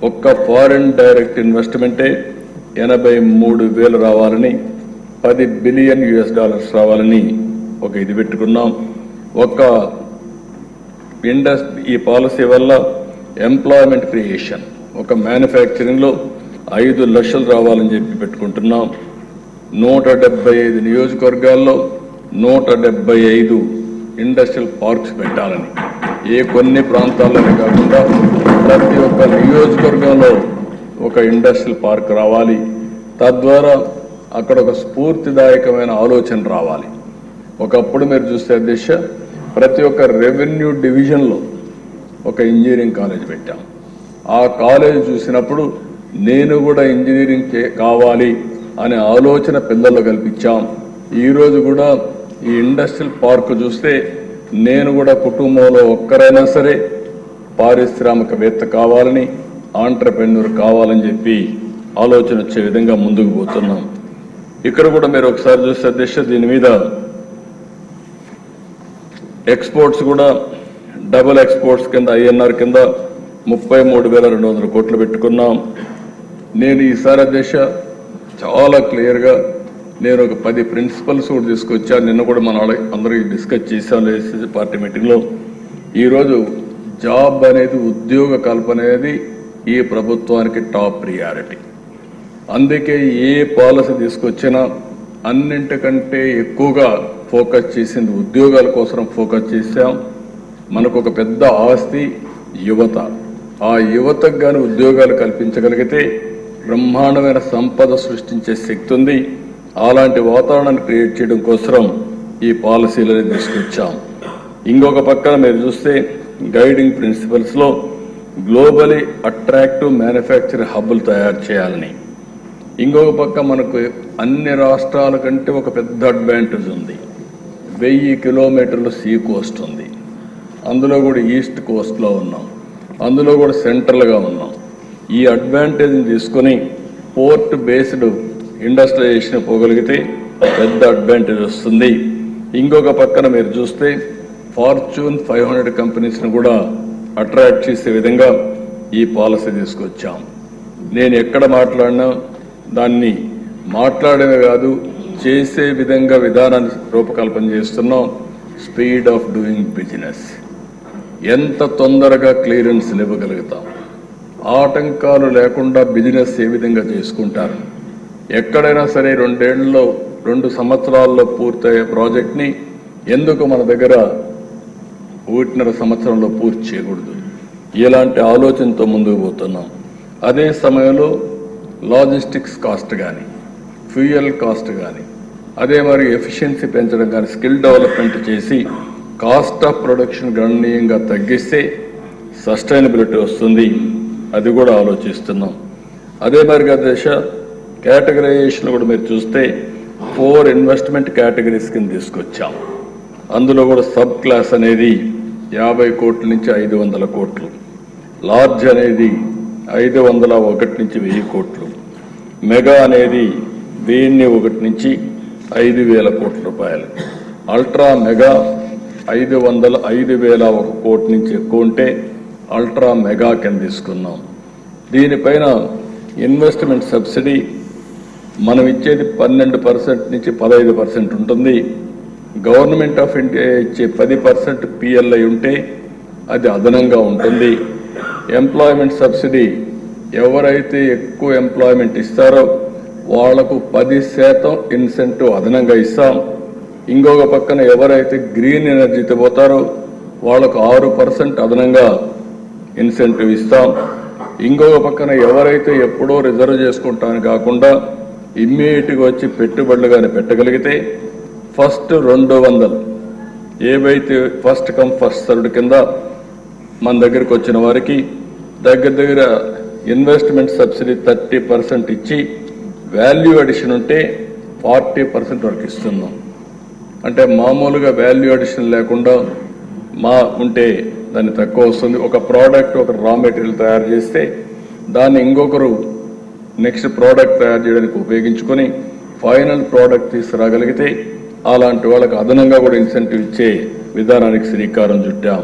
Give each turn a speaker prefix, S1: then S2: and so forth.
S1: ఒక్క foreign direct ఇన్వెస్ట్మెంటే 83,000 రావాలని, $10 billion రావాలని ఒక ఇది పెట్టుకున్నాం. ఈ పాలసీ వల్ల ఎంప్లాయ్మెంట్ క్రియేషన్, ఒక మ్యానుఫ్యాక్చరింగ్లో 5 లక్షలు రావాలని చెప్పి పెట్టుకుంటున్నాం. 175 నియోజకవర్గాల్లో 175 ఇండస్ట్రియల్ పార్క్స్ పెట్టాలని, కొన్ని ప్రాంతాల్లోనే కాకుండా ప్రతి ఒక్క నియోజకవర్గంలో ఒక ఇండస్ట్రియల్ పార్క్ రావాలి. తద్వారా అక్కడ ఒక స్ఫూర్తిదాయకమైన ఆలోచన రావాలి. ఒకప్పుడు మీరు చూస్తే అధ్యక్ష, ప్రతి ఒక్క రెవెన్యూ డివిజన్లో ఒక ఇంజనీరింగ్ కాలేజ్ పెట్టాం. ఆ కాలేజ్ చూసినప్పుడు నేను కూడా ఇంజనీరింగ్ కావాలి అనే ఆలోచన పిల్లల్లో కల్పించాం. ఈరోజు కూడా ఈ ఇండస్ట్రియల్ పార్క్ చూస్తే నేను కూడా కుటుంబంలో ఒక్కరైనా సరే పారిశ్రామికవేత్త కావాలని, ఆంట్రప్రెన్యూర్ కావాలని చెప్పి ఆలోచన వచ్చే విధంగా ముందుకు పోతున్నాం. ఇక్కడ కూడా మీరు ఒకసారి చూస్తే అధ్యక్ష, దీని మీద ఎక్స్పోర్ట్స్ కూడా డబుల్ ఎక్స్పోర్ట్స్ కింద INR కింద 33,200 కోట్లు పెట్టుకున్నాం. నేను ఈసారి అధ్యక్ష చాలా క్లియర్గా నేను ఒక 10 ప్రిన్సిపల్స్ కూడా తీసుకొచ్చాను. నిన్న కూడా మన అందరికీ డిస్కస్ చేశాను ఏసీసీ పార్టీ మీటింగ్లో. ఈరోజు జాబ్ అనేది, ఉద్యోగ కల్పన అనేది ఈ ప్రభుత్వానికి టాప్ ప్రియారిటీ. అందుకే ఏ పాలసీ తీసుకొచ్చినా అన్నింటికంటే ఎక్కువగా ఫోకస్ చేసింది ఉద్యోగాల కోసం ఫోకస్ చేశాం. మనకు ఒక పెద్ద ఆస్తి యువత. ఆ యువతకు కానీ ఉద్యోగాలు కల్పించగలిగితే బ్రహ్మాండమైన సంపద సృష్టించే శక్తి ఉంది. అలాంటి వాతావరణాన్ని క్రియేట్ చేయడం కోసం ఈ పాలసీలని తీసుకొచ్చాం. ఇంకొక పక్కన మీరు చూస్తే గైడింగ్ ప్రిన్సిపల్స్లో గ్లోబలీ అట్రాక్టివ్ మ్యానుఫ్యాక్చరింగ్ హబ్బులు తయారు చేయాలని, ఇంకొక పక్క మనకు అన్ని రాష్ట్రాల కంటే ఒక పెద్ద అడ్వాంటేజ్ ఉంది. 1000 కిలోమీటర్లు సీ కోస్ట్ ఉంది. అందులో కూడా ఈస్ట్ కోస్ట్లో ఉన్నాం, అందులో కూడా సెంట్రల్గా ఉన్నాం. ఈ అడ్వాంటేజ్ని తీసుకొని పోర్ట్ బేస్డ్ ఇండస్ట్రియలైజేషన్ పోగలిగితే పెద్ద అడ్వాంటేజ్ వస్తుంది. ఇంకొక పక్కన మీరు చూస్తే ఫార్చ్యూన్ 500 కంపెనీస్ను కూడా అట్రాక్ట్ చేసే విధంగా ఈ పాలసీ తీసుకొచ్చాం. నేను ఎక్కడ మాట్లాడినా దాన్ని మాట్లాడమే కాదు, చేసే విధంగా విధానాన్ని రూపకల్పన చేస్తున్నాం. స్పీడ్ ఆఫ్ డూయింగ్ బిజినెస్, ఎంత తొందరగా క్లియరెన్స్ ఇవ్వగలుగుతాం, ఆటంకాలు లేకుండా బిజినెస్ ఏ విధంగా చేసుకుంటారు. ఎక్కడైనా సరే 2 సంవత్సరాల్లో పూర్తయ్యే ప్రాజెక్ట్ని ఎందుకు మన దగ్గర 1.5 సంవత్సరంలో పూర్తి చేయకూడదు? ఇలాంటి ఆలోచనతో ముందుకు పోతున్నాం. అదే సమయంలో లాజిస్టిక్స్ కాస్ట్ కానీ, ఫ్యూయల్ కాస్ట్ కానీ, అదే మరి ఎఫిషియన్సీ పెంచడం కానీ, స్కిల్ డెవలప్మెంట్ చేసి కాస్ట్ ఆఫ్ ప్రొడక్షన్ గణనీయంగా తగ్గిస్తే సస్టైనబిలిటీ వస్తుంది. అది కూడా ఆలోచిస్తున్నాం. అదే మరిగా దేశ కేటగరైజేషన్ కూడా మీరు చూస్తే 4 ఇన్వెస్ట్మెంట్ కేటగిరీస్ కింద తీసుకొచ్చాం. అందులో కూడా సబ్ క్లాస్ అనేది 50 కోట్ల నుంచి 500 కోట్లు, లార్జ్ అనేది 501 నుంచి 1000 కోట్లు, మెగా అనేది 1001 నుంచి 5,000 కోట్ల రూపాయలు, అల్ట్రా మెగా 5,001 కోట్ల నుంచి ఎక్కువ ఉంటే అల్ట్రా మెగా కింద తీసుకున్నాం. దీనిపైన ఇన్వెస్ట్మెంట్ సబ్సిడీ మనం ఇచ్చేది 12% నుంచి 15% ఉంటుంది. గవర్నమెంట్ ఆఫ్ ఇండియా ఇచ్చే 10% PLI ఉంటే అది అదనంగా ఉంటుంది. ఎంప్లాయ్మెంట్ సబ్సిడీ ఎవరైతే ఎక్కువ ఎంప్లాయ్మెంట్ ఇస్తారో వాళ్లకు 10% ఇన్సెంటివ్ అదనంగా ఇస్తాం. ఇంకొక పక్కన ఎవరైతే గ్రీన్ ఎనర్జీతో పోతారో వాళ్లకు 6% అదనంగా ఇన్సెంటివ్ ఇస్తాం. ఇంకొక పక్కన ఎవరైతే ఎప్పుడో రిజర్వ్ చేసుకుంటాను కాకుండా ఇమ్మీడియట్గా వచ్చి పెట్టుబడులు కానీ పెట్టగలిగితే ఫస్ట్ 200 ఏవైతే ఫస్ట్ కమ్ ఫస్ట్ సర్వ్డ్ కింద మన దగ్గరికి వచ్చిన వారికి దగ్గర ఇన్వెస్ట్మెంట్ సబ్సిడీ 30% ఇచ్చి వాల్యూ అడిషన్ ఉంటే 40% వరకు ఇస్తున్నాం. అంటే మామూలుగా వాల్యూ అడిషన్ లేకుండా ఉంటే దాన్ని తక్కువ వస్తుంది. ఒక ప్రోడక్ట్, ఒక రా మెటీరియల్ తయారు చేస్తే దాన్ని ఇంకొకరు నెక్స్ట్ ప్రోడక్ట్ తయారు చేయడానికి ఉపయోగించుకొని ఫైనల్ ప్రోడక్ట్ తీసుకురాగలిగితే అలాంటి వాళ్ళకి అదనంగా కూడా ఇన్సెంటివ్ ఇచ్చే విధానానికి శ్రీకారం చుట్టాం.